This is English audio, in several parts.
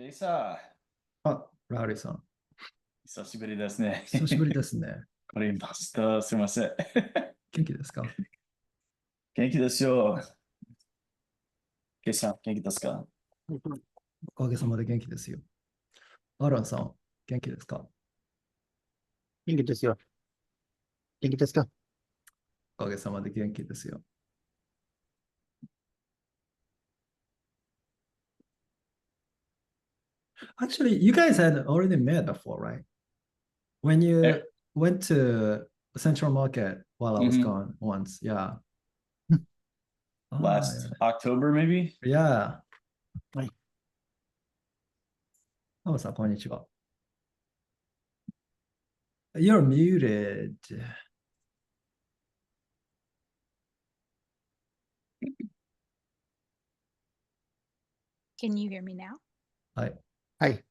ケイさあ、ラーリーさん。久しぶりですね。久しぶりですね。これました。すいません。元気ですか？元気ですよ。ケイさん、元気ですか？おかげさまで元気ですよ。アランさん、元気ですか？元気ですよ。元気ですか？おかげさまで元気ですよ。Actually, you guys had already met before, right? When you え went to Central Market while I was Mhm. gone once. Yeah. Ah, Last October, maybe? yeah. はい。アマさん、こんにちは。You're muted. Can you hear me now? はい。はい。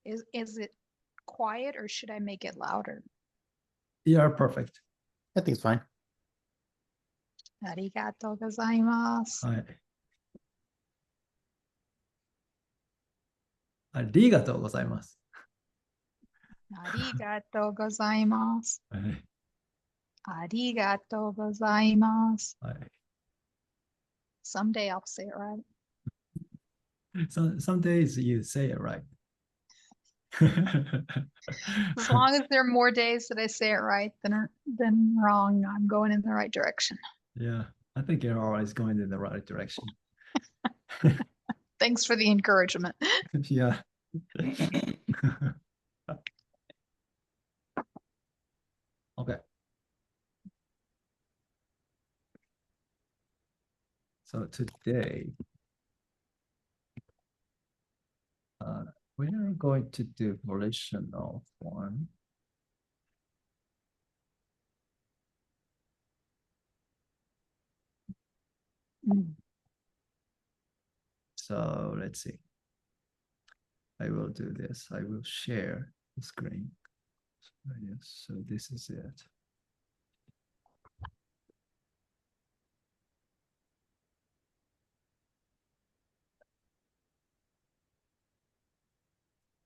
Is it quiet or should I make it louder? You're perfect. I think it's fine. ありがとうございます。はい。ありがとうございます。ありがとうございます。はい。ありがとうございます。はい。Someday I'll say it right. Some days you say it right. As long as there are more days that I say it right than wrong, I'm going in the right direction. Yeah, I think you're always going in the right direction. Thanks for the encouragement. Yeah. Okay. So today, we are going to do volitional form. So let's see. I will do this. I will share the screen. So, yes, so this is it.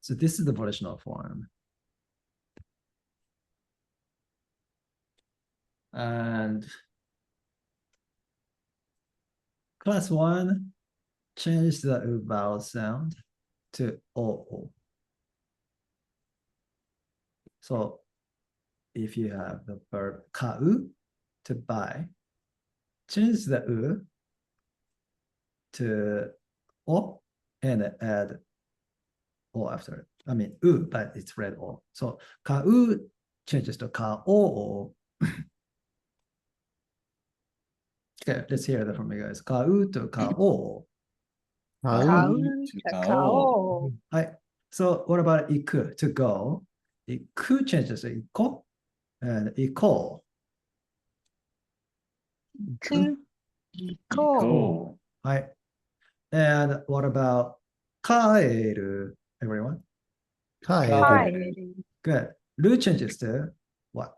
So this is the volitional form. And class one, change the U vowel sound to O. So if you have the verb kau, to buy, change the U to O and add O after it. I mean U, but it's read O. So kau changes to ka-o. Okay, let's hear that from you guys. Kau to ka-o. Kau to to kao. kao. Right. So what about iku, to go? Iku changes to iko and iko. Ku. Iko. Iko. Right. And what about kaeru, everyone? Kaeru. Good. Ru changes to what?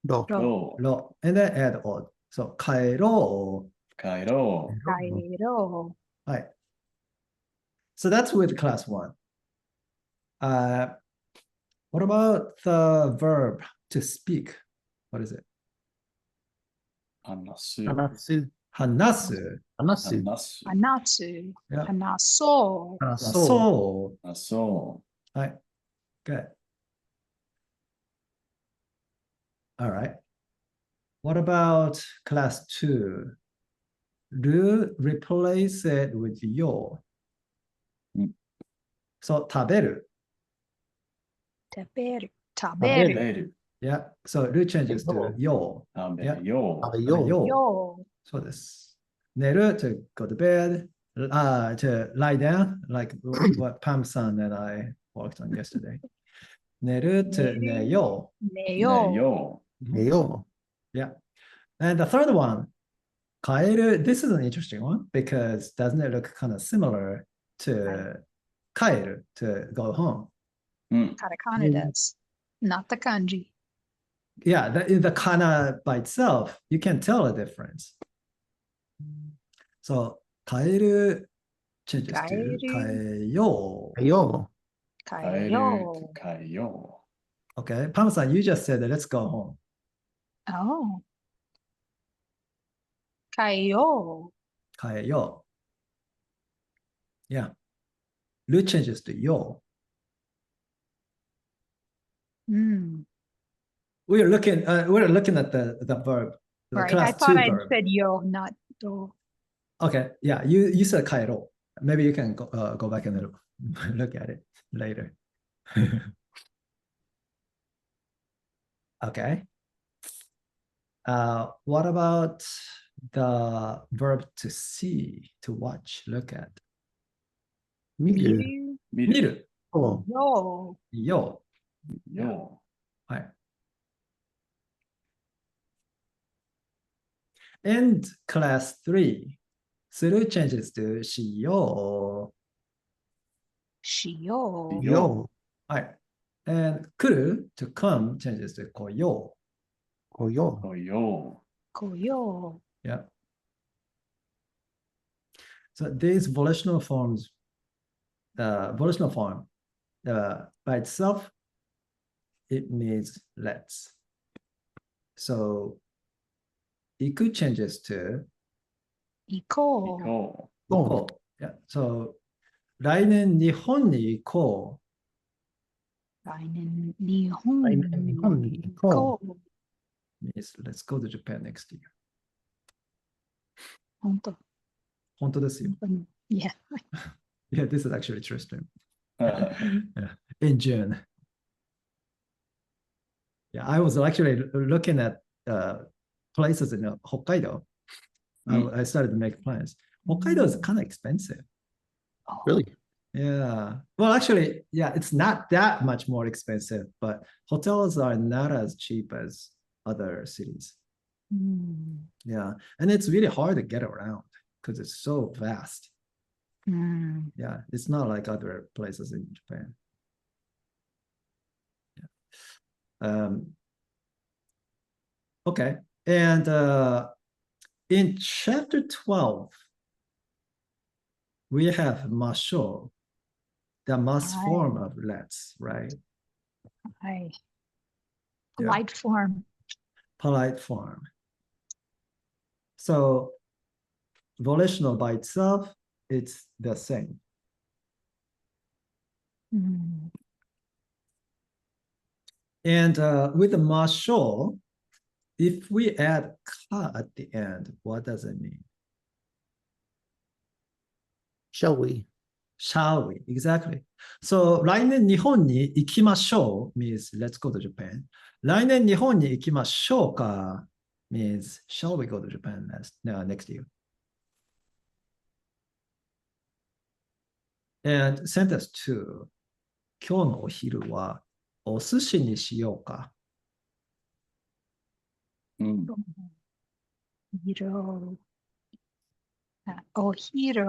Do. Ro. Ro. And then add o. So kaero. Kairo. Kairo. Right. So that's with class one. What about the verb to speak? What is it? Hanasu. Hanasu. Hanasu. Hanasu. Hanasu. Hanasu. Yeah. Hanaso. Hanaso. So. Naso. Right. Good. All right. What about class two? Do replace it with yo. So 食べる. Taberu. Taberu. Taberu. Taberu. Yeah. So ru changes to yo. Yeah. Tabeyo. Tabeyo. Yo. So this. 寝る to go to bed. To lie down, like what Pam-san and I worked on yesterday. 寝る to 寝よう. Neyo. Neyo. Yeah. And the third one, 変える. This is an interesting one because doesn't it look kind of similar to 帰る to go home? Katakana does. Not the kanji. Yeah, the kana by itself, you can tell a difference. So 変える changes to 帰る。変えよう。よ帰帰るよう。変えよ Okay, Pam-san, you just said that let's go home. Oh. 帰よ変えよう. Yeah. Lu changes to yo. う。うん。We're looking at the verb, the Right. I class thought 2 I verb. said yo, not do. Okay, yeah, you said kairo. Maybe you can go back and look at it later. Okay. What about the verb to see, to watch, look at? う。見る。見る。う。見る。見る。およよ。よはい。And class 3, Suru changes to しよう。しよう。よう。はい。And 来る to come changes to 来よこよう。よ来よう。Yeah. So these volitional forms, volitional form, by itself, it means let's. So 行く changes to う。行う。こう。行こ行こう。Yeah. So 来年日本に行こ来年日本来年日本に行こう。う means let's go to Japan next year. 本当。本当ですよ。本当に。Yeah. Yeah, this is actually Tristan. う。Yeah, in June. Yeah, I was actually looking at places in Hokkaido. I started to make plans. Hokkaido is kind of expensive. Really? Yeah. Well, actually, yeah, it's not that much more expensive, but hotels are not as cheap as other cities. うん。 Yeah. And it's really hard to get around because it's so vast. うん。 Yeah. It's not like other places in Japan. Yeah. Okay. And in chapter 12, we have masho, the mass form of let's, right? はい。 Yeah. Polite form. Polite form. So volitional by itself, it's the same. うん。 And with the masho, if we add ka at the end, what does it mean? Shall we? Shall we? Exactly. So 来年日本に行きましょう means let's go to Japan. 来年日本に行きましょうか means shall we go to Japan next year? And sentence 2, 今日のお昼はお寿司にしようか。うん。昼。あお昼。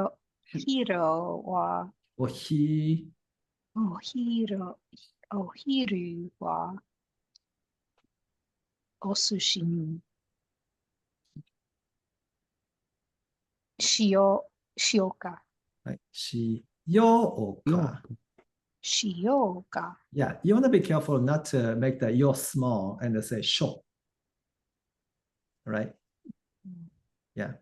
昼は、おひ、お昼。お昼は、お寿司にしよう。しようか。はい、しようか。しようか。 Yeah, you want to be careful not to make the yo small and say sho. Right? Yeah.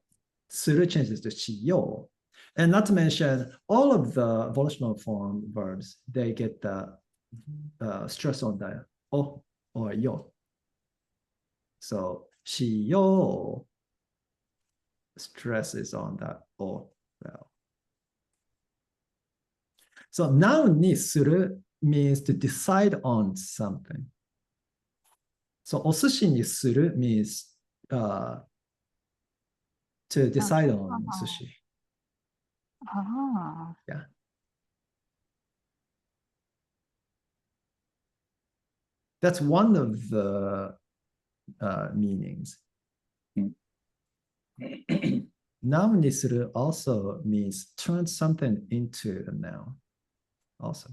Suru changes to しよう. And not to mention, all of the volitional form verbs, they get the stress on the o or yo. So しよう, stress is on the o vowel. So noun にする means to decide on something. So お寿司にする means to decide on sushi. ああ。 Yeah. That's one of the meanings. Noun にする also means turn something into a noun. Also.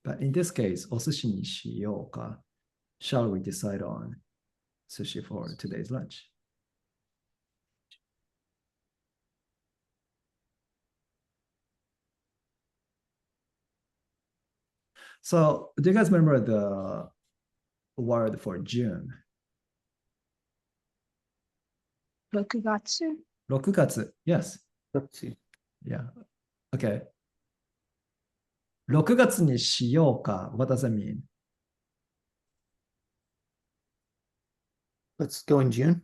But in this case, お寿司にしようか shall we decide on sushi for today's lunch? So do you guys remember the word for June? 6月6月. Yes. Let's see. Yeah. Okay. 6月にしようか. What does that mean? Let's go in June.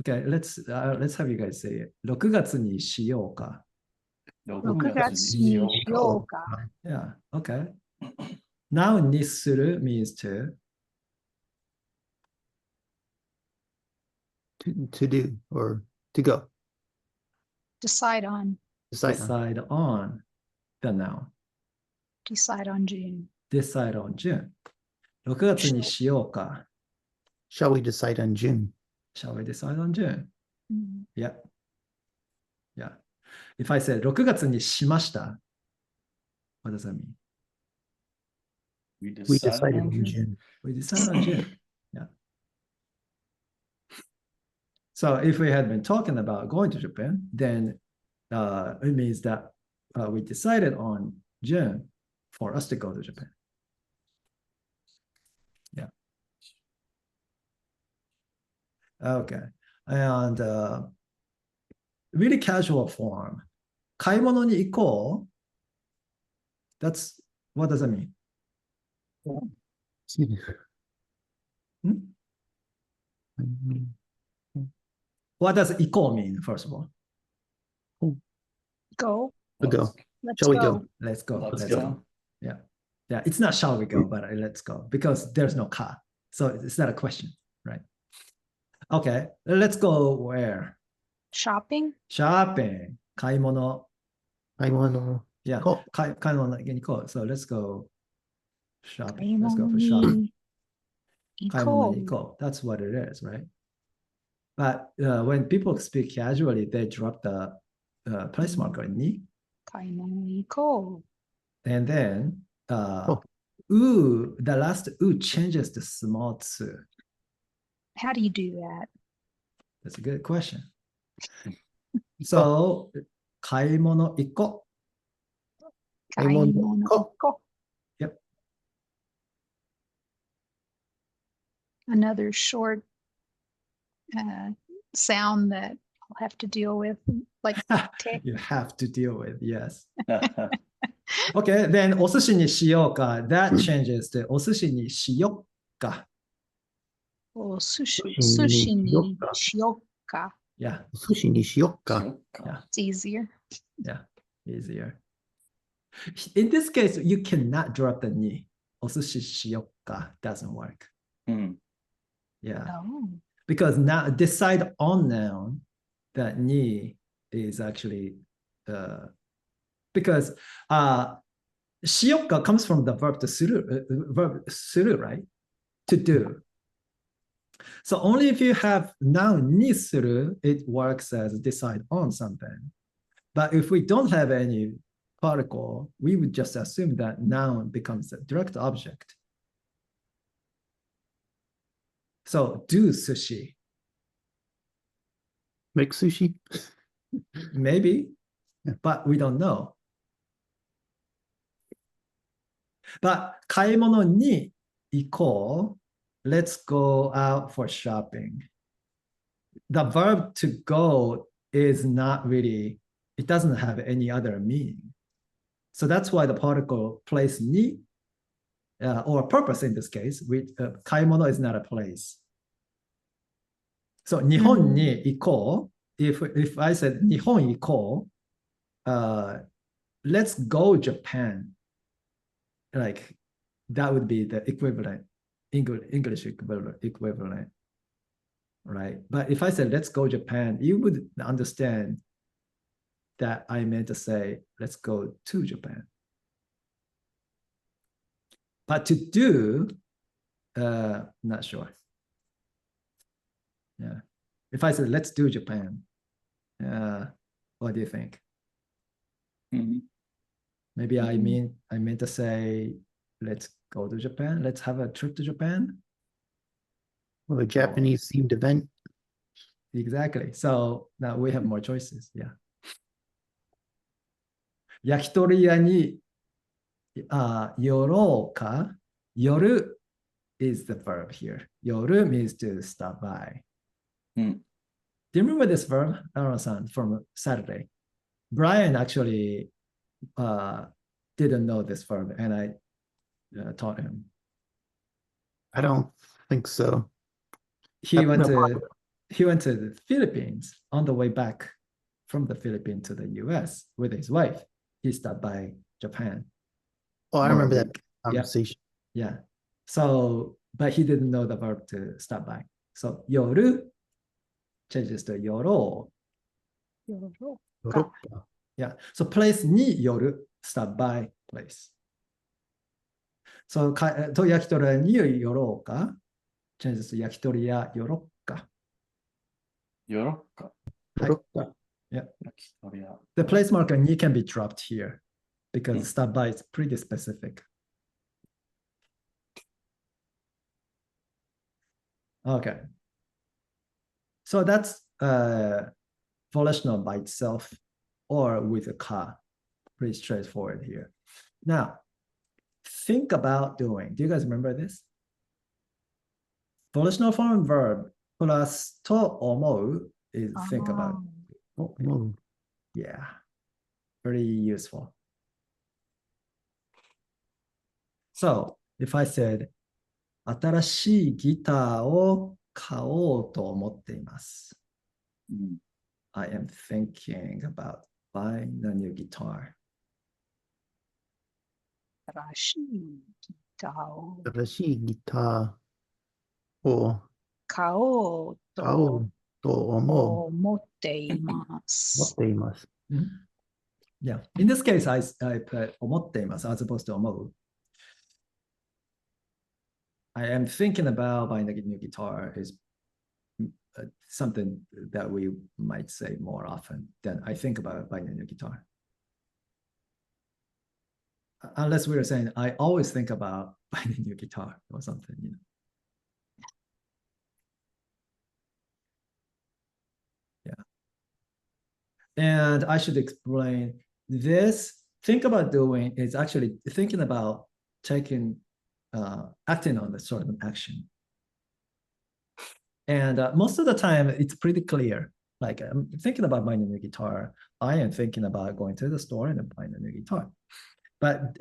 Okay, let's have you guys say it. 6月にしようか. 6月にしようか。Yeah, okay. Now にする means To do or to go. Decide on. Decide on. decide on the noun. Decide on June. Decide on June. 6月にしようか. Shall we decide on June? Shall we decide on June? うん Yeah. Yeah. If I said 6月にしました, what does that mean? We We decided decided on on June. June. We decided on June. Yeah. So if we had been talking about going to Japan, then it means that we decided on June for us to go to Japan. Yeah. Okay. And really casual form. 買い物に行こう. That's what does that mean? Excuse me. Hmm? What does 行こう mean, first of all? Go. To go. Let's Shall we go. go? Let's go. Let's Let's go. go. Yeah. Yeah. It's not shall we go, but let's go because there's no car. So it's not a question, right? Okay. Let's go where? Shopping. Shopping. 買い物. Yeah. Go. 買い物に行こう. So let's go 買 shopping. い Let's go 物 for shopping. に行買い物こう。に行こう. That's what it is, right? But when people speak casually, they drop the place marker に. 買い物に行こ And then Oh. ooh, the last ooh changes to small tsu. う。How do you do that? That's a good question. So 買い物行こ買い物行こう。 Yep. Another short sound that I'll have to deal with, like tick. You have to deal with, yes. Okay, then お寿司にしようか. That changes to お寿司にしよっか. お寿司寿司にしよっか。Yeah, Sushi ni shiyokka. yeah, It's easier. yeah, easier. In this case, you cannot drop the ni. お寿司しよっか doesn't work. Hmm. Yeah, Oh. because now decide on noun, that ni is actually because しよっか comes from the verb to suru, right? To do. So only if you have noun ni suru, it works as decide on something. But if we don't have any particle, we would just assume that noun becomes a direct object. So do sushi, Make sushi. maybe, Yeah. but we don't know. But 買い物に行こう. Let's go out for shopping. The verb to go is not really, it doesn't have any other meaning. So that's why the particle place ni, or purpose in this case, with 買い物 is not a place. So 日本に行こう. If I said 日本行こう, let's go Japan. Like that would be the equivalent, English equivalent, right? But if I said let's go Japan, you would understand that I meant to say let's go to Japan. But to do, not sure. Yeah. If I said let's do Japan, what do you think? Mhm. Maybe I meant to say let's go to Japan. Let's have a trip to Japan. Well, a Japanese themed event. Exactly. So now we have more choices. Yeah. 焼き鳥屋に Yoroka. Yoru is the verb here. Yoru means to stop by. Hmm. Do you remember this verb, Aaron-san, from Saturday? Brian actually didn't know this verb, and I taught him. I don't think so. He went No to the Philippines. On the way back from the Philippines to the US with his wife. He stopped by Japan. Oh, I for a remember that week. conversation. Yeah. So, but he didn't know the verb to stop by. So, yoru changes to yoro. Europa. Yeah. So, place ni yoru, stop by place. So, と焼き鳥に寄ろうか changes to 焼き鳥屋寄ろうか。ヨロッカ。 Europa. 焼き鳥屋。 The place marker ni can be dropped here because Hmm. stop by is pretty specific. Okay. So that's volitional by itself or with a ka. Pretty straightforward here. Now, think about doing. Do you guys remember this? Volitional form verb plus to omou is think about. Oh, no. Yeah, very useful. So if I said, 新しいギターを買おうと思っています。うん。 I am thinking about buying a new guitar. 新しいギターを新しいギターを買おう買おとうと思思っていまっす。ています。 Yeah. In this case, I put 思っています as opposed to 思う。I am thinking about buying a new guitar is something that we might say more often than I think about buying a new guitar. Unless we were saying, I always think about buying a new guitar or something, you know. Yeah. And I should explain this. Think about doing is actually thinking about taking, acting on a certain action. And most of the time, it's pretty clear. Like I'm thinking about buying a new guitar. I am thinking about going to the store and buying a new guitar. But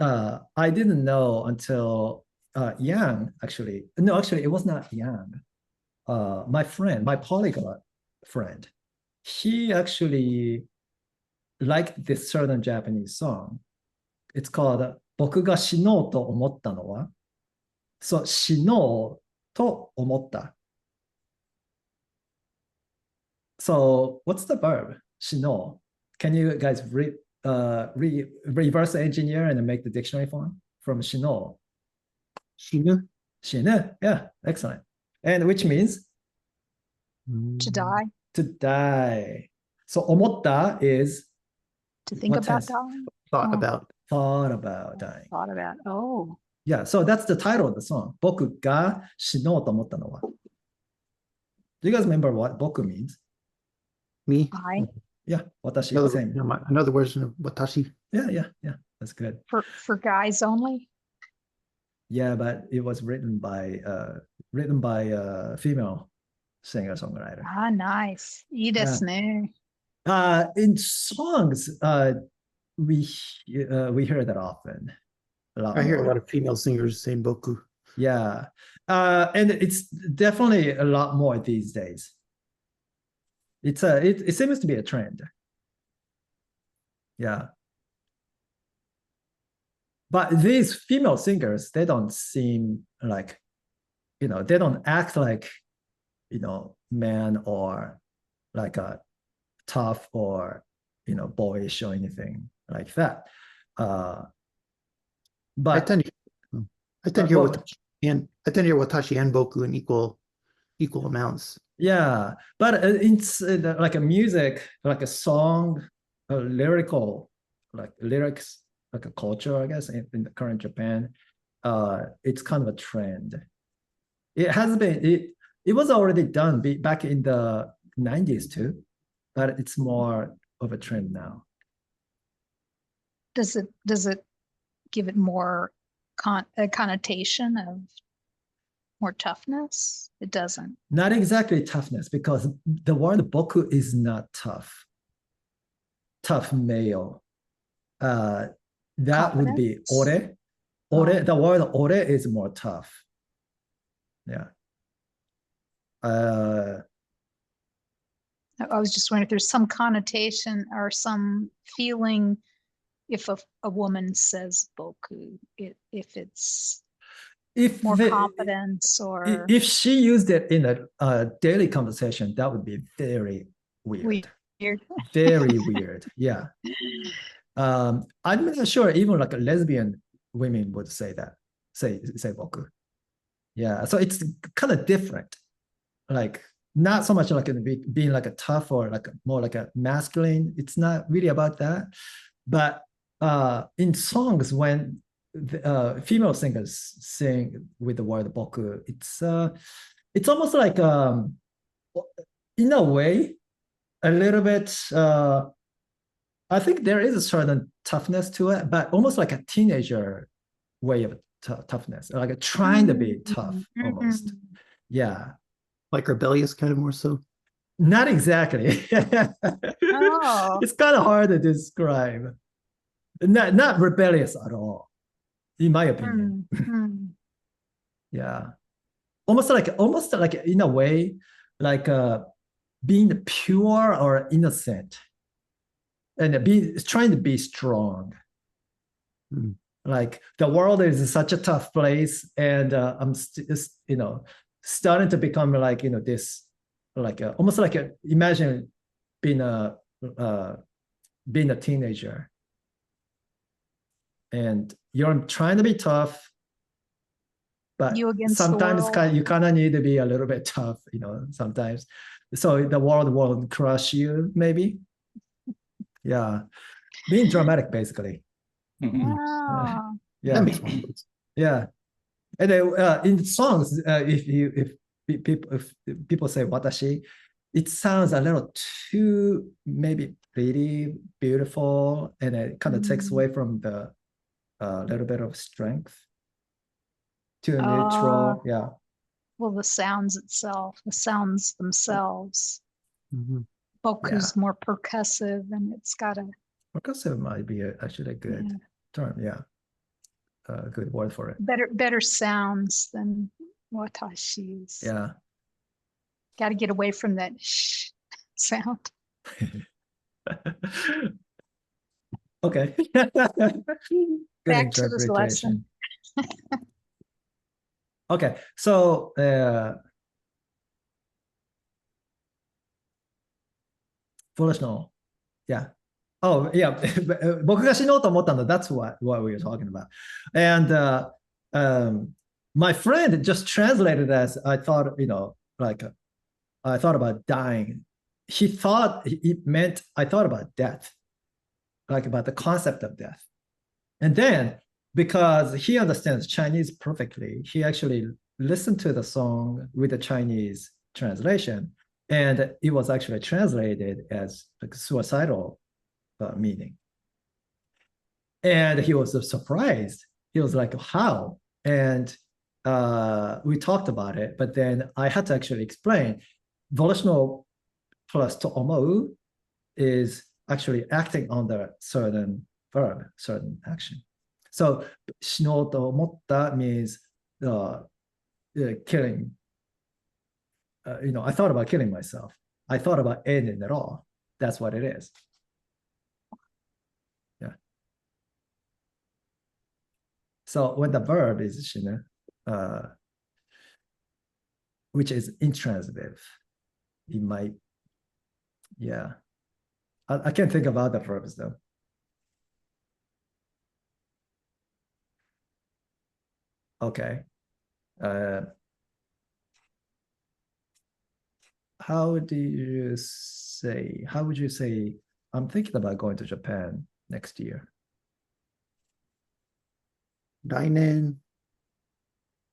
I didn't know until Yang actually. No, actually, it was not Yang. My friend, my polyglot friend, he actually liked this certain Japanese song. It's called 僕が死のうと思ったのは So 死のうと思った So what's the verb? 死のう Can you guys reverse engineer and make the dictionary form from 死のう死ぬ死ぬ Yeah, excellent. And which means? To die, To die. So 思った is to think what about tense? dying, thought Oh. about. Thought about dying. thought about. Oh, Yeah, so that's the title of the song. 僕が死のうと思ったのは Do you guys remember what 僕 means? Me? I Yeah, 私 Another, same. another version of watashi. Yeah, that's good. for guys only. Yeah, but it was written by a female singer-songwriter. Ah, nice. いいですね。In songs, we hear that often. A lot I hear a more. lot of female singers saying boku. Yeah. And it's definitely a lot more these days. It seems to be a trend. Yeah. But these female singers, they don't seem like, they don't act like, man or like a tough or, boyish or anything like that. I But tend to hear well, watashi and watashi and boku in equal amounts. yeah, but it's like a music, like a song, a lyrical, like lyrics, like a culture, I guess, in the current Japan. It's kind of a trend. It has been, it was already done back in the 90s too, but it's more of a trend now. Does it give it more a connotation of more toughness? It doesn't. Not exactly toughness, because the word boku is not tough. Tough male. That would be Confidence? ore. Ore, the word ore is more tough. Yeah. I was just wondering if there's some connotation or some feeling if a woman says boku, if it's If more the, confidence or if she used it in a daily conversation, that would be very weird. weird. Very weird. Yeah. I'm not sure even like a lesbian women would say that. Say boku. Yeah. So it's kind of different. Like not so much like being like a tough or like more like a masculine. It's not really about that. But in songs, when the, female singers sing with the word boku, it's almost like in a way a little bit. I think there is a certain toughness to it, but almost like a teenager way of toughness, like trying to be tough almost. Yeah. Like rebellious, kind of more so. Not exactly. Oh. It's kind of hard to describe. Not rebellious at all, in my opinion. Yeah. Almost like in a way, like being pure or innocent and trying to be strong. Mm. Like the world is such a tough place, and I'm starting to become like this, like almost like imagine being a teenager, and you're trying to be tough, but You against the sometimes world. you kind of need to be a little bit tough, sometimes. So the world won't crush you, maybe. Yeah, being dramatic, basically. Oh. Yeah, That makes more sense. yeah. And then in songs, if people say watashi, it sounds a little too maybe pretty, beautiful, and it kind of takes away from the little bit of strength. Too neutral, yeah. Well, the sounds themselves. Mhm. Boku's more percussive, and it's got a Percussive might be actually a good term, yeah. Good word for it. better sounds than watashi's. Yeah. Got to get away from that shh sound. Okay. Good Back to this interpretation. lesson. Okay, so volitional, yeah. Oh, yeah. 僕が死のうと思ったんだ. That's what we were talking about. And my friend just translated as I thought, like I thought about dying. He thought it meant I thought about death, like about the concept of death. And then because he understands Chinese perfectly, he actually listened to the song with the Chinese translation, and it was actually translated as like suicidal meaning. And he was surprised. He was like, how? And we talked about it, but then I had to actually explain volitional plus to omou is actually acting on the certain verb, certain action. So 死のうと思った means killing. I thought about killing myself. I thought about ending it all. That's what it is. Yeah. So when the verb is 死ぬ, which is intransitive, it might, yeah. I can't think of other verbs though. Okay. How would you say, I'm thinking about going to Japan next year? 来年、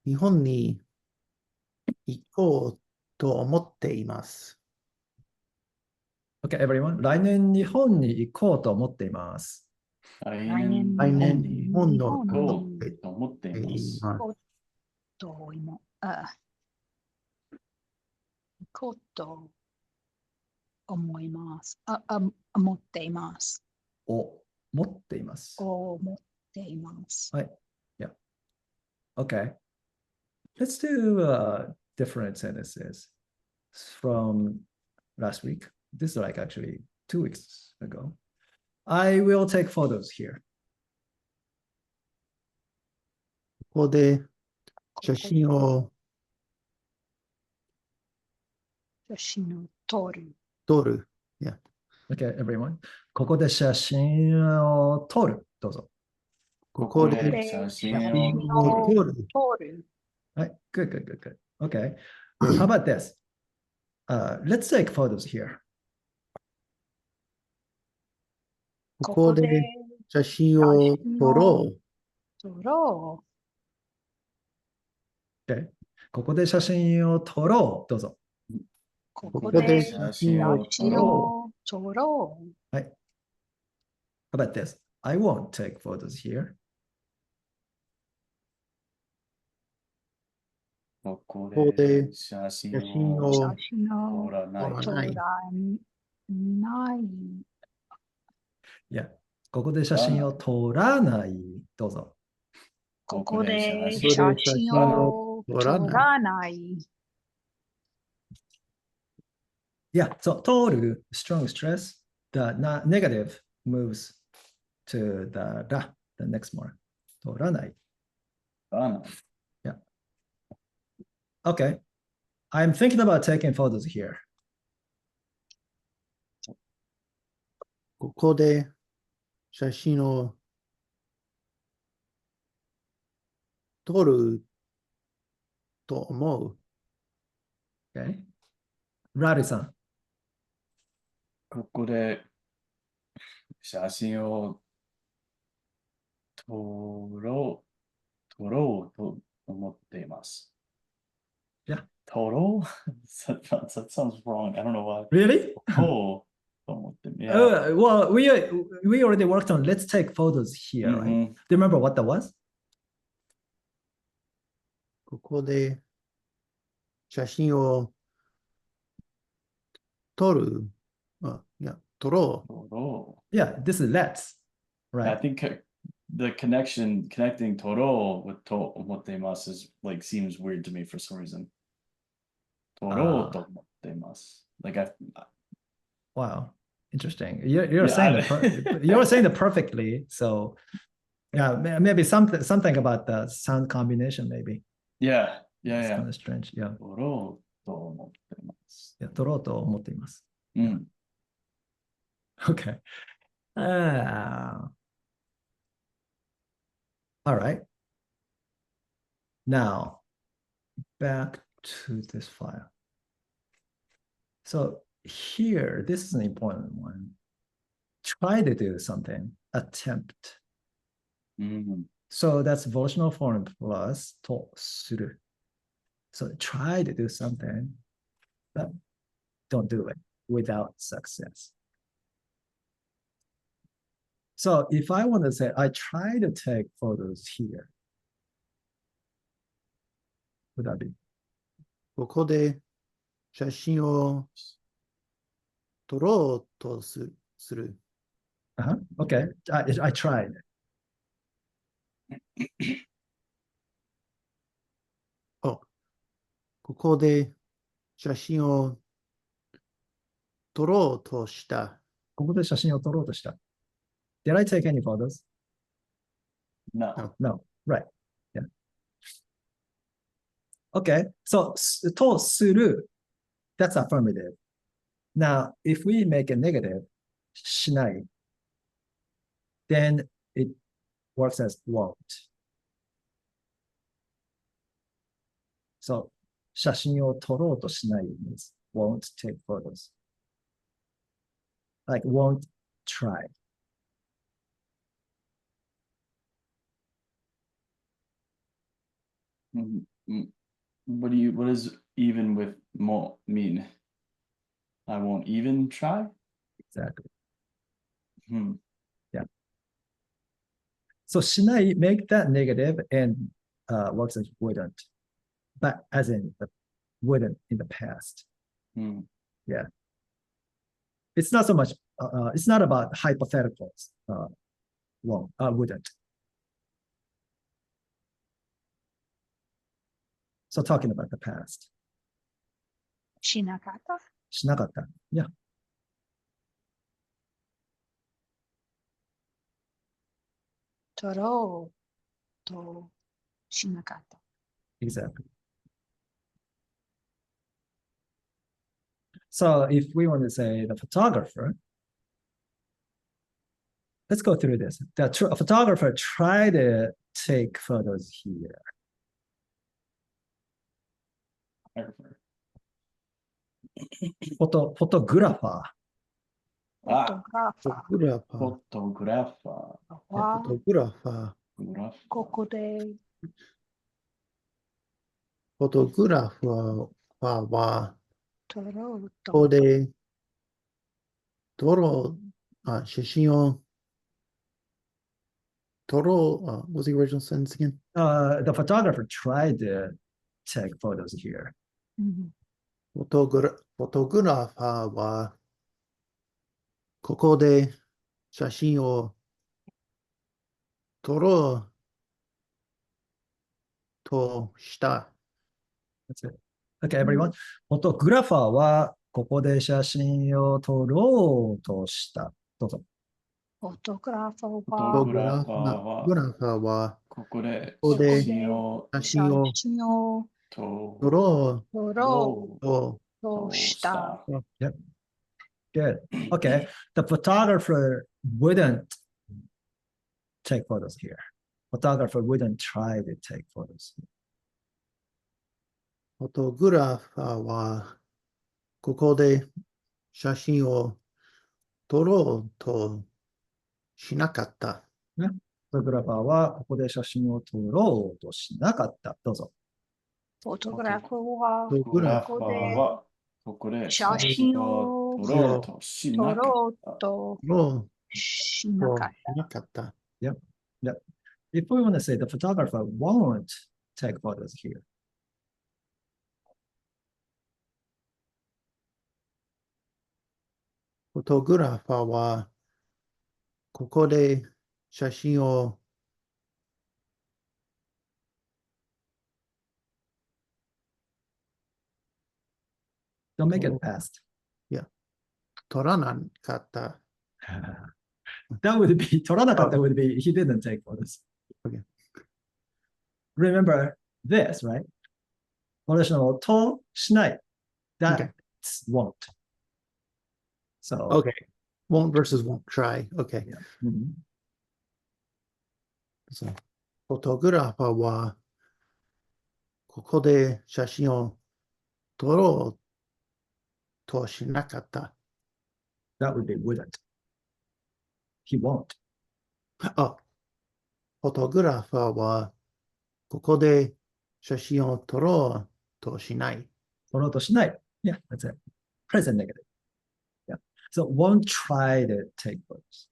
日本に行こうと思っています。Okay, everyone. 来年日本に行こうと思っています。来来年年来日年本に日本の行こ日うと思ってい言います。ます。と今、行こうと思います。思っています。を持っています。思っています。はい。Yeah. Okay. Let's do different sentences from last week. This is like actually 2 weeks ago. I will take photos here. ここで写真を写真を撮る。撮る。Yeah. Okay, everyone. ここで写真を撮る。どうぞ。ここここでで写写真真を撮る。を撮る。撮る。はい。Good, good, good, good. Okay. How about this? Let's take photos here. ここで写真を撮ろう。撮ろ Okay. ここで写真を撮ろう。どうぞ。う。こここでこで写写真真をを撮写真ろを撮ろう。はい。How about this? I won't take photos here. ここここでで写真写真をを写真撮をらない。撮撮らない。いや、ここで写真を撮らない。どうぞ。ここで写ここで写真真をを撮らない。撮らない。Yeah, so 撮る strong stress. The negative moves to the ra, the next one. 撮らない。撮らない。Okay. I'm thinking about taking photos here. ここで写真を撮ると思う。Okay. ラリさん。ここで写真を撮ろうと思っています。Yeah. 撮ろうthat sounds wrong. I don't know why. Really? 撮ろうと思って。Yeah. Well, we already worked on let's take photos here, right? Mhm. Do you remember what that was? ここで写真を撮る。いや、撮ろう。撮ろ Yeah, this is let's, う。I right? think the connecting 撮ろう with と思っています is like seems weird to me for some reason. 撮ろうと思っています。Like Wow, interesting. You're Yeah, saying I- you're saying it perfectly. So yeah, maybe something about the sound combination, maybe. yeah, It's yeah, kind yeah. of strange. Yeah. 撮ろうと思っています。撮ろうと思っています。うん。Okay. All right. Now, back to this file. So here, this is an important one. Try to do something, attempt. うん。 So that's volitional form plus とする. So try to do something, but don't do it without success. So if I want to say, I try to take photos here, would that be? ここで写真を撮ろうとする。Okay, I tried. ここで写真を撮ろうとした。ここで写真を撮ろうとした. Did I take any photos? No. No, right. Yeah. Okay, so とする, that's affirmative. Now, if we make a negative, しない, then it works as won't. So, 写真を撮ろうとしない means won't take photos. Like won't try. What does even with mo mean? I won't even try? Exactly. Hmm. Yeah. So しない make that negative and works as wouldn't, but as in the wouldn't in the past. うん。 It's not so much, it's not about hypotheticals. Wouldn't. So talking about the past. しなかった。しなかった。Yeah, 取ろうとしなかった。exactly. So if we want to say the photographer, let's go through this. The photographer tried to take photos here. Photographer. フォトグラファーグラファー。フォトグラファー。はフォトグラファー。グラフここでフォトグラファーは、取ろうここと。で、写真を撮ろう。What was the original sentence again? The photographer tried to take photos here. うんフォトグラファーは、ここで写真を撮ろうとした。That's it. Okay, everyone. フォトグラファーはここで写真を撮ろうとした。どうぞ。フォトグラファーォトはグラファーはは、ここでここで写真を写真を写真を撮撮ろ撮ろろうとうとした。 Yep. Good. Okay. The photographer wouldn't take photos here. Photographer wouldn't try to take photos. フォトグラファーは、ここで写真を撮ろうとしなかった。フォトグラファーはここで写真を撮ろうとしなかった。どうぞ。フォトグラファーはフォトグラファーファーはここで写真を撮ろうとしなか撮ろうった。と撮ろしうとなかっしなかった。 Yep. If we want to say the photographer won't take photos here. フォトグラファーは、ここで写真を Don't make it past. 撮らなかった。That would be, 撮らなかった would be, he didn't take photos. Okay. Remember this, right? Volitional としない. That's Okay. won't. So, Okay. Won't versus won't try. Okay. yeah. Mhm. So, フォトグラファーは、ここで写真を撮ろうとしなかった。 That would be wouldn't. He won't. あ、フォトグラファーは、ここで写真を撮ろうとしない。撮ろうとしない. Yeah, that's it. Present negative. Yeah. So won't try to take photos.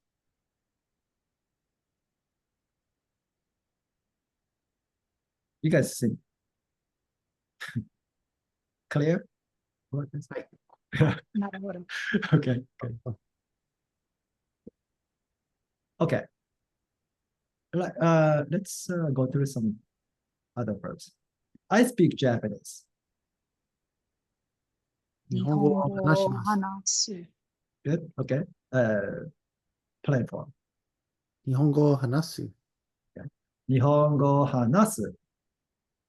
You guys see? Clear? What is- なるほど。 Okay. Good. Okay. Let's go through some other verbs. I speak Japanese. 日本語を話します。話す。 Good. Okay. Plain form. 日本語を話す。日本語を話す.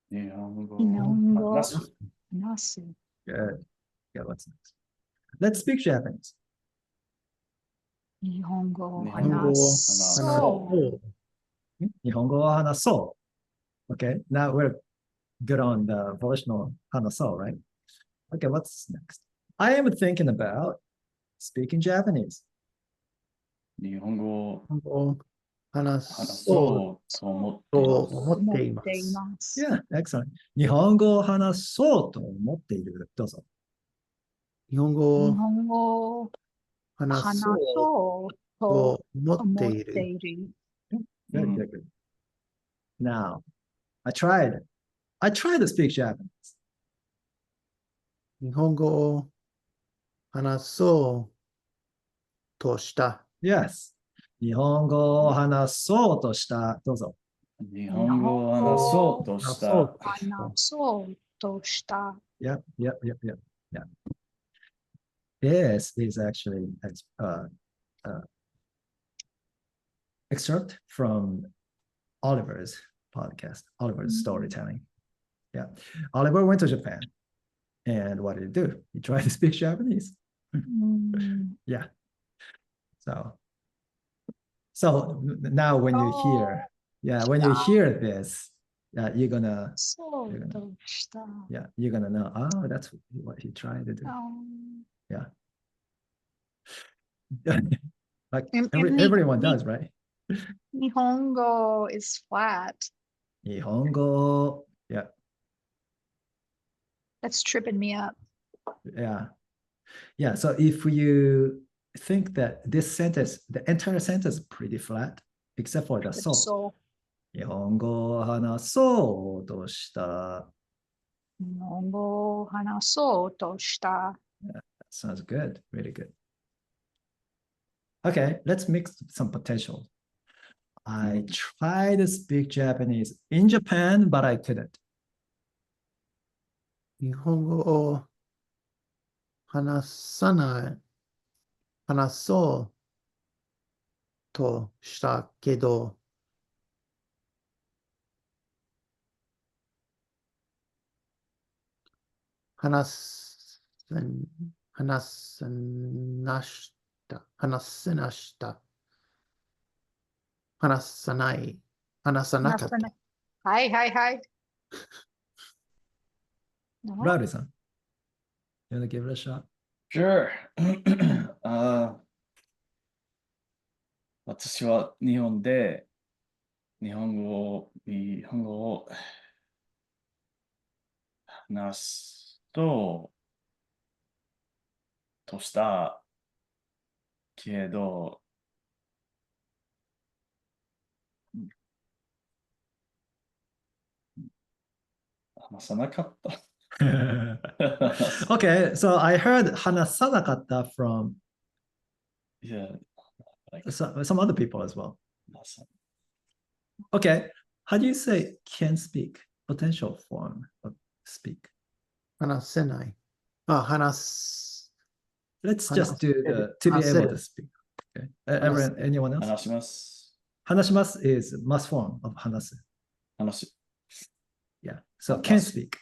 日本語日本語話す。話す。 Good. Yeah, what's next? Let's speak Japanese. 日本語を日本語を話話そう。日本語を話そう. Okay. Now we're good on the volitional 話そう, right? Okay, what's next? I am thinking about speaking Japanese. 日本語を日本語を話話そうそうと思っています。と思っています。 Yeah, excellent. 日本語を話そうと思っている。どうぞ。日本語を日本語を話話そうそうとと思っ思ってている。いる。Good, Mm. good, good. Now, I tried to speak Japanese. 日本語を話そうとした。 Yes. 日本語を話そうとした。どうぞ。日本語を話そうとした。話そうとした。 Yep, yep, yep, yep, yep. This is actually excerpt from Oliver's podcast, Oliver's storytelling. Yeah. Oliver went to Japan. And what did he do? He tried to speak Japanese. うん。 Yeah. So now when you hear, when you hear this, you're gonna そうとした。 you're gonna know, oh, that's what he tried to do. あ Like And- everyone does, right? 日本語 is flat. 日本語, yeah, That's tripping me up. yeah. So if you think that this sentence, the entire sentence is pretty flat, except for the so. So, 日本語を話そうとした. 日本語を話そうとした。 Sounds good, really good. Okay, let's mix some potential. I tried to speak Japanese in Japan, but I couldn't. 日本語を話そうとしたけど、話せなした。話さなかった。はいはいはい。Rowdy-san, you want to give it a shot? Sure. 私は日本で日本語を話すとしたけど、話さなかった。Okay, so I heard hanasanakata from Yeah. Like, some other people as well. Okay, how do you say can speak? Potential form of speak. 話せない。話 Let's just do the to be able to speak. Okay. Anyone else? 話します。 Hanashimasu is must form of hanasu. 話す。 Yeah. So can speak.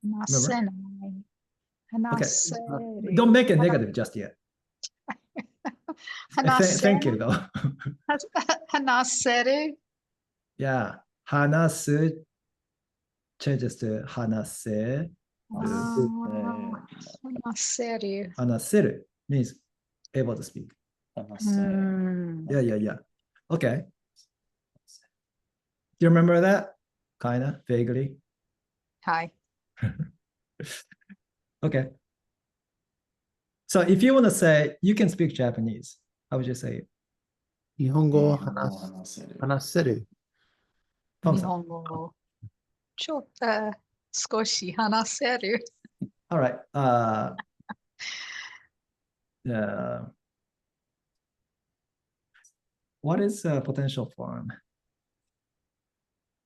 話せない。 Okay. 話せる。 Don't make it negative just yet. 話せ Thank you though. 話せる。 Yeah. Hanasu changes to hanase. 話せる。 Hanaseru means able to speak. 話せ。 Yeah. Okay. Do you remember that? Kinda, vaguely. はい。 Okay. So if you want to say you can speak Japanese, how would you say it? 日本語を話せる。話せる。日本語をちょっと少し話せる。 All right. What is a potential form?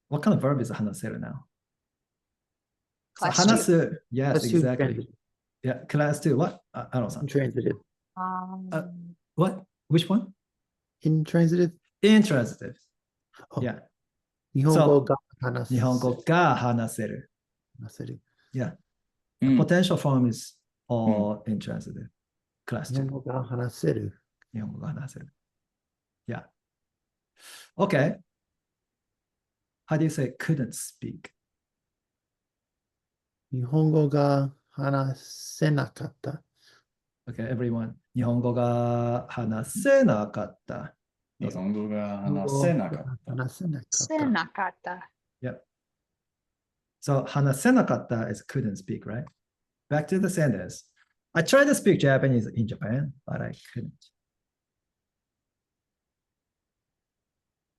What kind of verb is hanaseru now? So Class two. hanasu, yes, Class two exactly. intransitive. Yeah, class two. What? I don't know. Intransitive. What? Which one? Intransitive. Intransitive. Oh. Yeah. 日本語が話せる。日本語が話せる。話せる。 Yeah. う The ん potential form is all intransitive. Class 日 two. 本語が話せる。日本語が話せる。Yeah. Okay. How do you say couldn't speak? 日本語が話せなかった。 Okay, everyone. 日本語が話せなかった。日本語が話せなかった。話せなかっせた。なかった。 Yep. So 話せなかった is couldn't speak, right? Back to the sentence. I tried to speak Japanese in Japan, but I couldn't.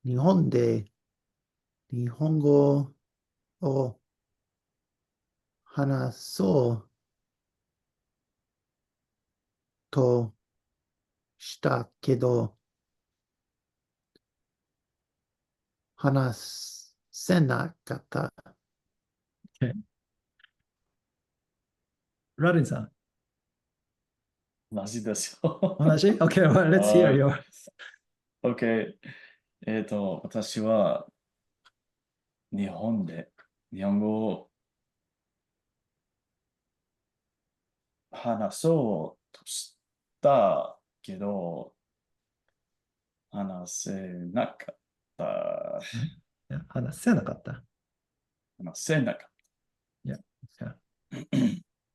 日本で日本語を話そうとしたけど、話せなかった。ラディンさん、同じですよ。同じ ?Okay, well, let's hear your. OK。私は日本で日本語を話そうとしたけど、話せなかった。話せなかった。話せなかっ Yeah.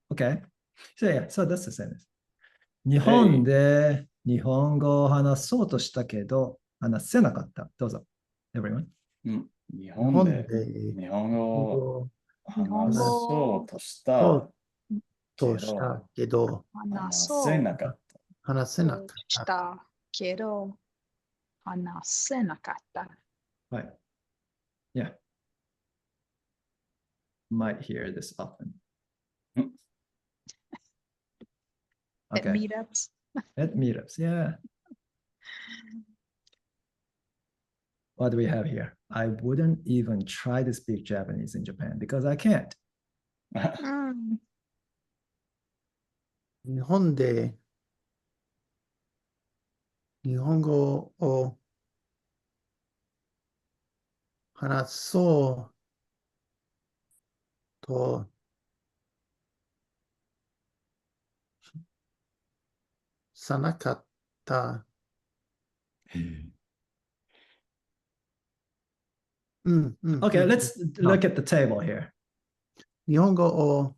Okay. So yeah, so that's the sentence. 日 Hey. 本で日本語を話そうとしたけど、話せなかった。どうぞ。Everyone. た。日日本で本で日本語を日本話語そうとしそたうとけど、したけど、話話そうせなかっ話せなかとっ。したたけど、話せなかった。はい。Yeah. Might hear this often. At Okay. meetups. At meetups. Yeah. What do we have here? I wouldn't even try to speak Japanese in Japan because I can't. た。うん。日本で日本語を話そうとさなかった。Okay, let's look at the table here. 日本語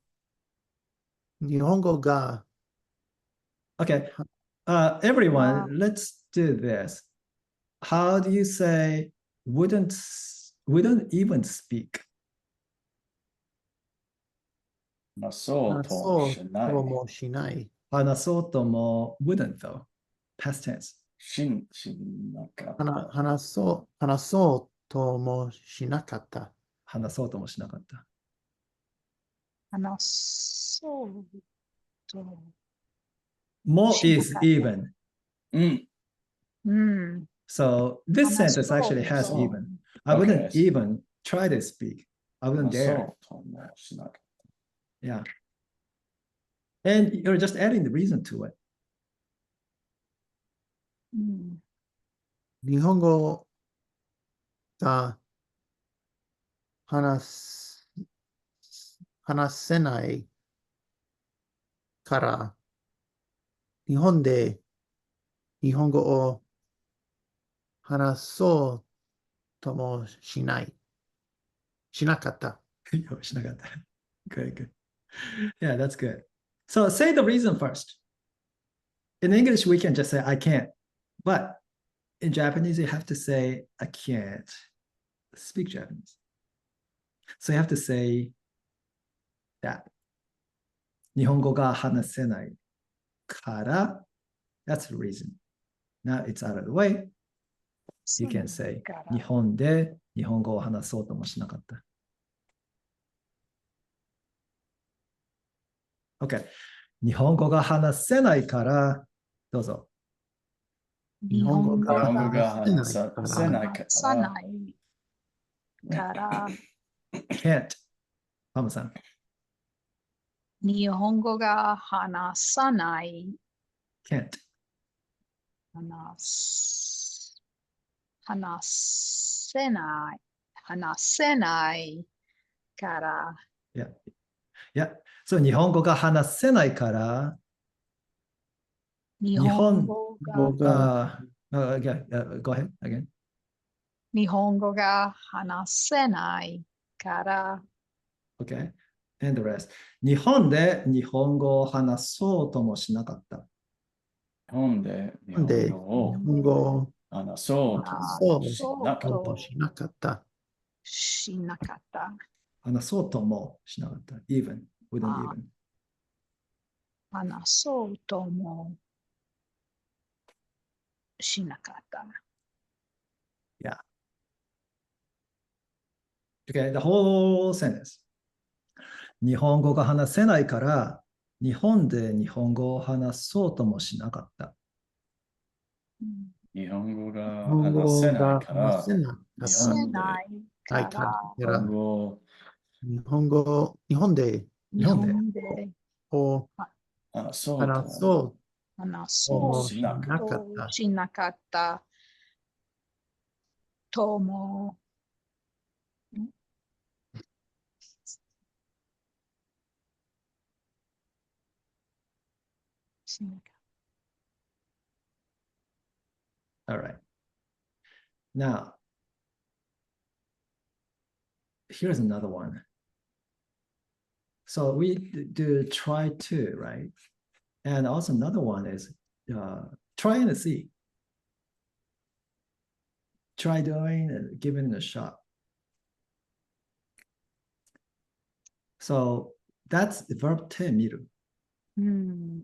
が Okay. Everyone, let's do this. How do you say wouldn't even speak? 話そう話とそうしない。ともしない。話そうとも wouldn't though. Past tense. しなかった。話そうともしなかった。話そうともしなかった。話そうと。も is even. うん。うん。 So this sentence actually has そう even. I wouldn't Okay. even try to speak. I wouldn't 話そ dare. うともしなかっ Yeah. And you're just adding the reason to it. うん。日本語が話せないから日本で日本語を話そうともしなかった。しなかった。Good, good. Yeah, that's good. So say the reason first. In English, we can just say I can't. But in Japanese, you have to say I can't speak Japanese. So you have to say that. 日本語が話せないから that's the reason. Now it's out of the way. You can say から日本で日本語を話そうともしなかった。OK。日本語が話せないからどうぞ。日本語た。日が本語が話話せないかさら。ないから、 can't。パムさん。日本語が話さない、 can't。話せない、話せないから、いや。いや。そう、日本語が話せないから日本語がgo ahead again. 日本語が話せないから、 Okay. And the rest. 日本で日本語を話そうともしなかった。日本で日本で日語を本語を話そうとそうしなかっともしなかった。しなかった。話そうともしなかった。even, wouldn't even. 話そうともしなかった。Yeah. Okay, the whole sentence. 日本語が話せないから、日本で日本語を話そうともしなかった。うん日本語が日本話せ語がないから話せなかった。日せ本でないはい、から、日本語日本で日本でを話そう話とそ話うともそしなかうとった。しなかったとも。しなかっ All right. Now, here's another one. So we do try to, right? And also another one is try and see. Try doing and giving it a shot. So that's the verb て見る。た。うん。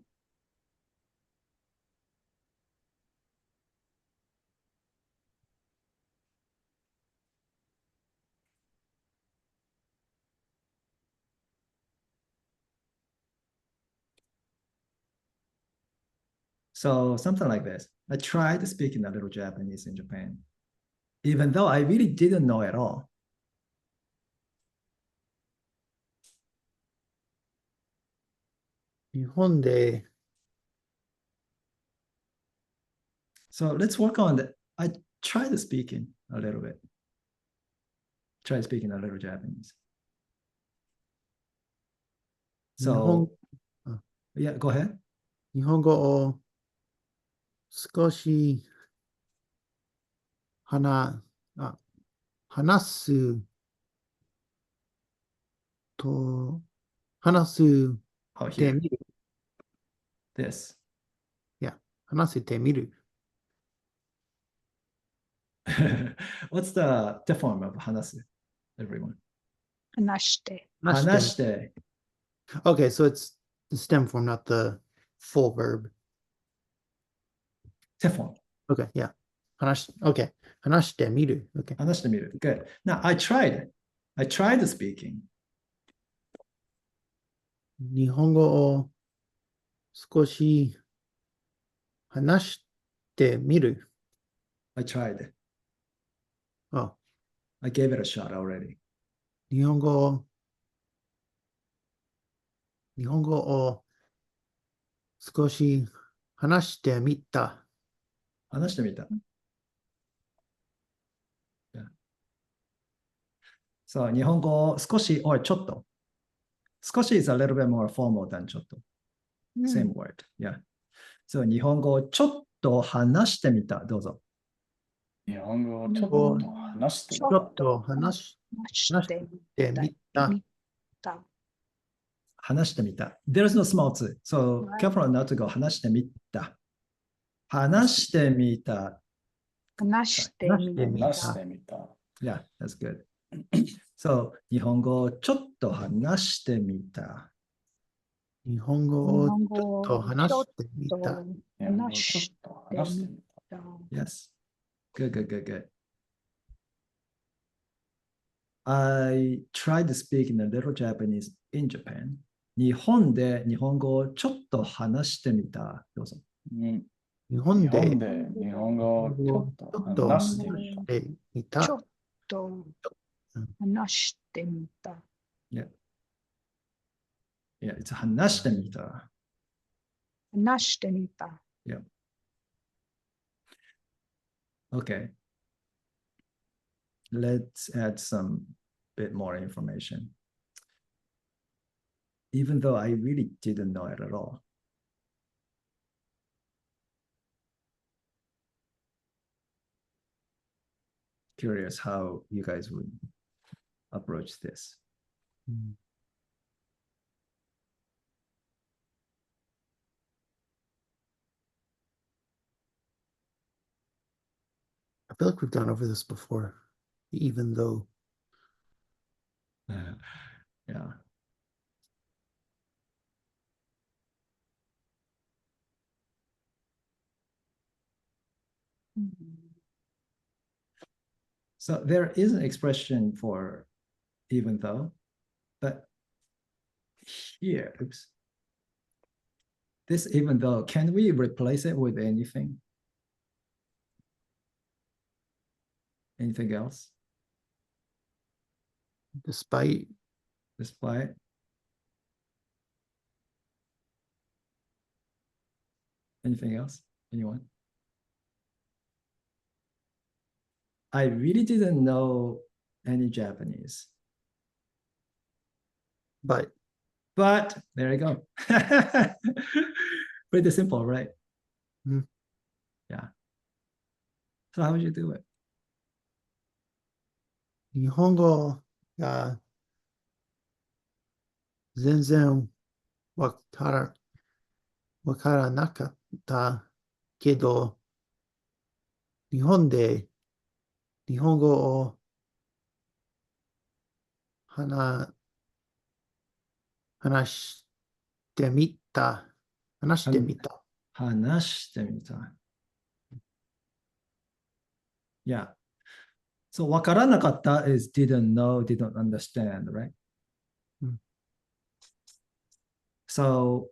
So something like this. I tried speaking a little Japanese in Japan, even though I really didn't know at all.日本で So let's work on that. I tried speaking a little bit. Try speaking a little Japanese. 日本 So yeah, go ahead. 日本語を少し話すと話す Oh, て here. みる。 This. 話せてみる。 What's the form of 話す? Everyone. 話して。話して。話して。 Okay, so it's the stem form, not the full verb. 手 form. Okay, yeah. Okay. 話してみる。Okay. 話してみる. Good. Now I tried. I tried speaking. 日本語を少し話してみる。 I tried. あ、 I gave it a shot already. 日本語を少し話してみた。話してみた. Yeah. So 日本語少し or ちょっと。少し is a little bit more formal than ちょっと。Same word. Yeah. So 日本語ちょっと話してみた。どうぞ。日本語をちょっと話してみた。ちょっと話してみた。みた。話してみた。There's no small t. So careful not to go 話してみた。話してみた。話してみた。話してみた。Yeah, that's good. So 日本語ちょっと話してみた。日本語をちょっと話してみた。日本語をちょっと話してみた。Yes. Good, good, good, good. I tried speaking a little Japanese in Japan. 日本で日本語をちょっと話してみた。どうぞ。日日本で本で日本語をちょっと話してみた。みた。ちょっと話してみた。Yeah. Yeah, it's 話してみた。話してみた。 Okay. Let's add some bit more information. Even though I really didn't know it at all. Curious how you guys would approach this. I feel like we've gone over this before, even though Yeah. So there is an expression for even though. But here, oops. This even though, can we replace it with anything? Anything else? Despite. Despite. Anything else? Anyone? I really didn't know any Japanese. But But there you go. Pretty simple, right? Mhm. Yeah. So how would you do it? 日本語が全然わからなかったけど、日本で日本語を話してみた。話してみた。話してみた。Yeah. So わからなかった is didn't know, didn't understand, right? So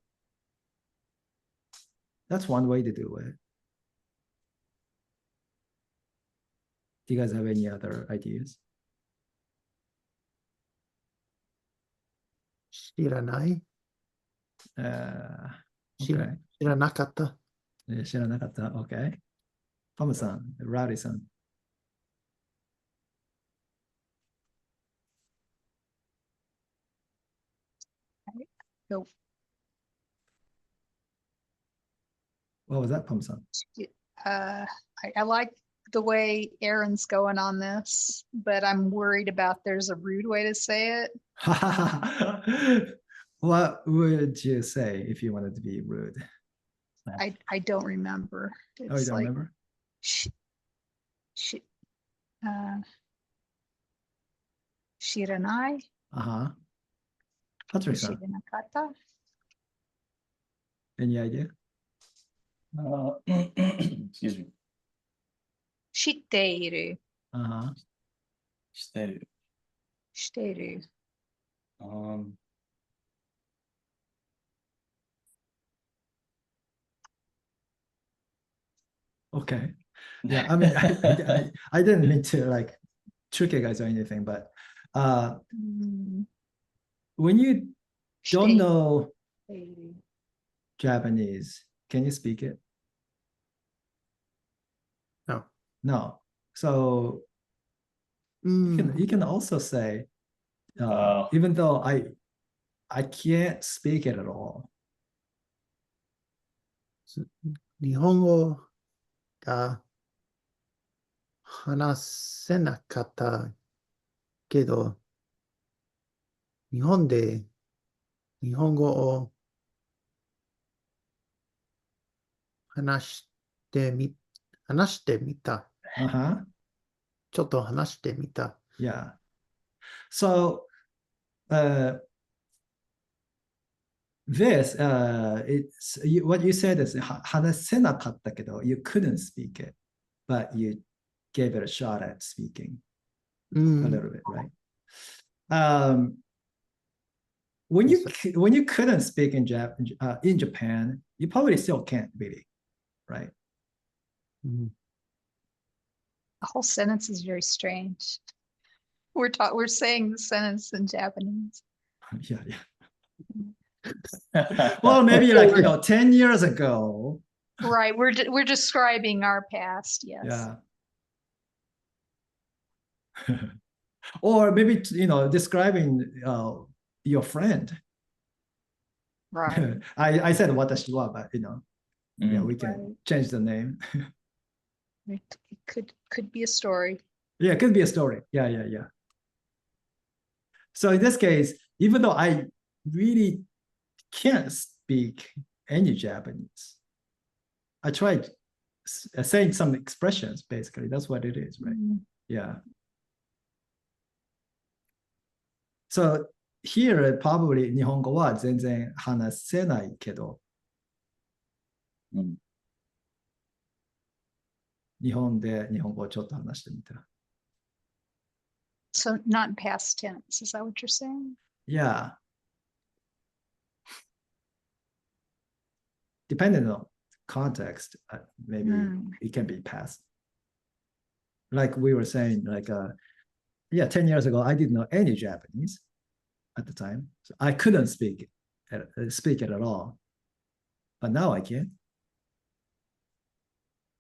that's one way to do it. Do you guys have any other ideas? 知らない。 Okay. 知らなかった。知らなかった。Okay. パムさん、ラリさん。Go. What was that, パムさん？ I like the way Aaron's going on this, but I'm worried about there's a rude way to say it. What would you say if you wanted to be rude? I don't remember. Oh, you It's don't like remember? sh sh shiranai, Uh-huh. Patrick san, shiranakata. any idea? Excuse me. Shiteiru, Uh-huh. してる。shiteiru. Okay. Yeah, I mean, I didn't mean to like trick you guys or anything, but when you don't know Shiteiru. Japanese, can you speak it? No. No. So you can also say, even though I can't speak it at all. 日本語が話せなかったけど、日本で日本語を話してみた。Uh-huh. ちょっと話してみた。Yeah. So this it's what you said is 話せなかったけど you couldn't speak it, but you gave it a shot at speaking a little bit, right? When you couldn't speak in Japan, you probably still can't really, right? Mm. The whole sentence is very strange. We're saying the sentence in Japanese. Yeah, yeah. Well, maybe like 10 years ago. Right, we're describing our past, yes. Yeah. Or maybe describing your friend. Right. I said watashi wa, but yeah, we can Right. change the name. It could be a story. Yeah, it could be a story. Yeah. So in this case, even though I really can't speak any Japanese, I tried saying some expressions, basically. That's what it is, right? Yeah. So here, probably 日本語は全然話せないけど、日本で日本語をちょっと話してみた。So not past tense, is that what you're saying? Yeah. Depending on context, maybe it can be past. Like we were saying, like, 10 years ago, I didn't know any Japanese at the time. So I couldn't speak it at all. But now I can.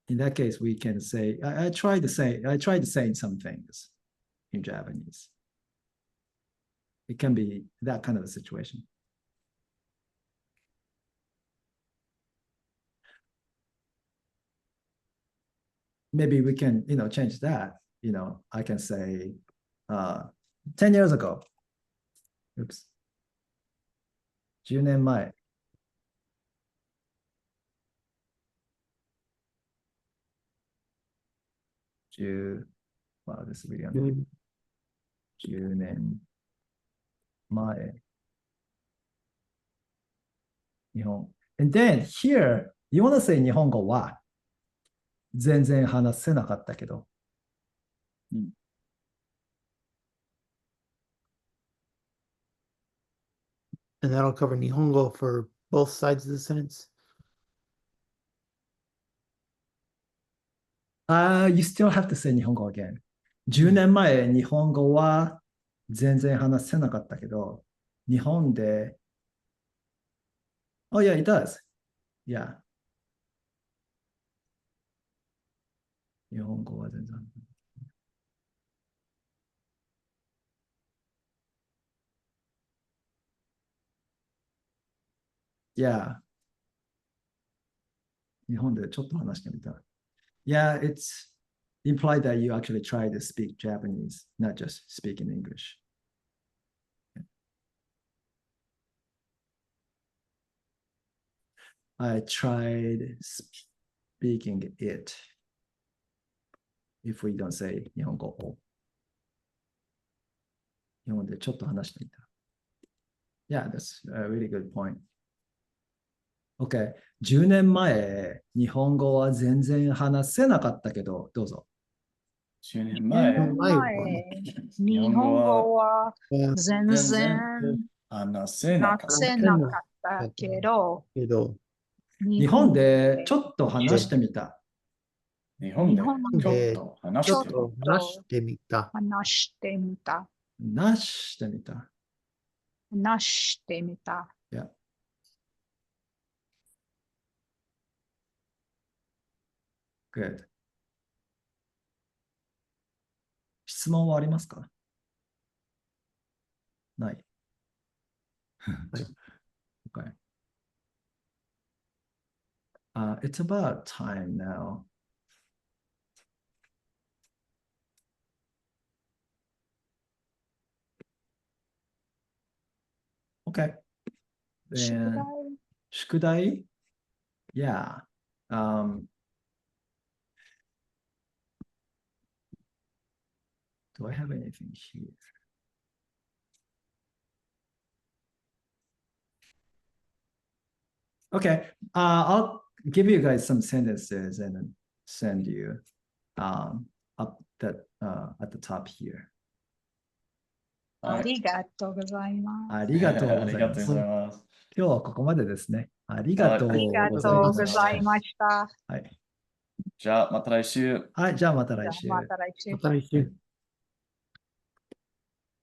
In that case, we can say, I tried to say some things in Japanese. It can be that kind of a situation. Maybe we can, change that. I can say 10 years ago. Oops. 10年前。Wow, this is really 10年前。日本。And then here, you want to say 日本語は全然話せなかったけど。And that'll cover Nihongo for both sides of the sentence. You still have to say 日本語 again. 10年前、日本語は全然話せなかったけど、日本で、Oh yeah, it does. Yeah. 日本語は全然。Yeah. 日本でちょっと話してみた。Yeah, it's implied that you actually try to speak Japanese, not just speaking English. I tried speaking it. If we don't say 日本語を。日本でちょっと話してみた。Yeah, that's a really good point. Okay. 10年前、日本語は全然話せなかったけど、どうぞ。10年前、日本語は全然話せなかった。話せなかったけど、日本でちょっと話してみた。日本でちょっと話してみた。話してみた。話してみた。話してみた。Yeah. Good. 質問はありますか？ない。Okay. It's about time now. Okay. Then 宿題? Yeah. Do I have anything here? Okay. I'll give you guys some sentences and then send you up that at the top here. ありがとうございます。ありがとうございます。ありがとうございます。今日はここまでですね。ありがとうございました。はい。じゃあまた来週。はい、じゃあまた来週。また来週。また来週。